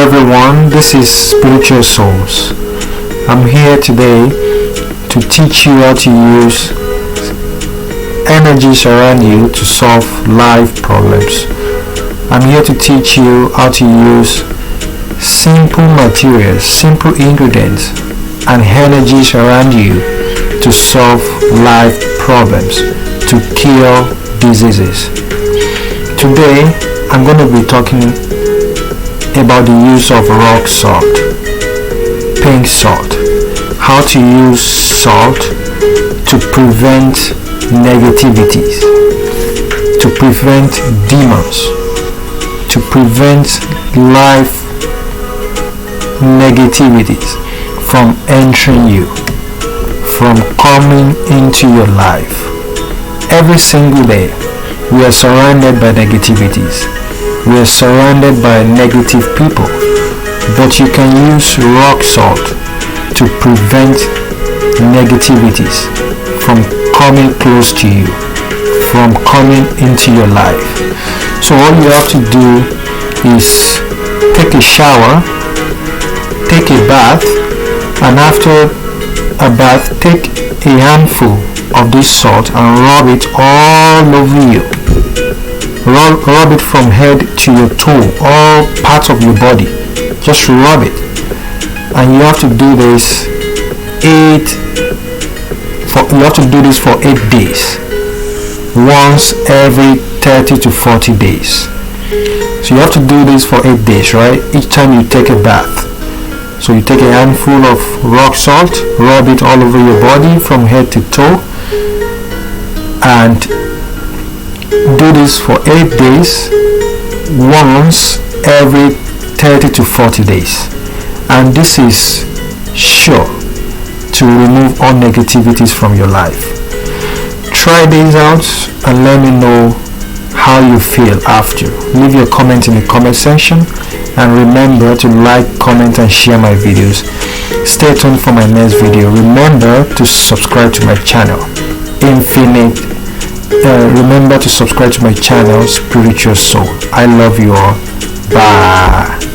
everyone, this is Spiritual Souls. I'm here today to teach you how to use energies around you to solve life problems. I'm here to teach you how to use simple materials, simple ingredients and energies around you to solve life problems, to cure diseases. Today I'm going to be talking about the use of rock salt, pink salt, how to use salt to prevent negativities, to prevent demons, to prevent life negativities from entering you, from coming into your life. Every single day we are surrounded by negativities. We are surrounded by negative people, but you can use rock salt to prevent negativities from coming close to you, from coming into your life. So all you have to do is take a shower, take a bath, and after a bath take a handful of this salt and rub it all over you. Rub it from head to your toe, all parts of your body. Just rub it, and you have to do this for 8 days, once every 30 to 40 days. So you have to do this for 8 days, right? Each time you take a bath. So you take a handful of rock salt, rub it all over your body from head to toe, and do this for 8 days, once every 30 to 40 days, and this is sure to remove all negativities from your life. Try these out and let me know how you feel after. Leave your comment in the comment section, and remember to like, comment and share my videos. Stay tuned for my next video. Remember to subscribe to my channel remember to subscribe to my channel Spiritual Soul. I love you all. Bye.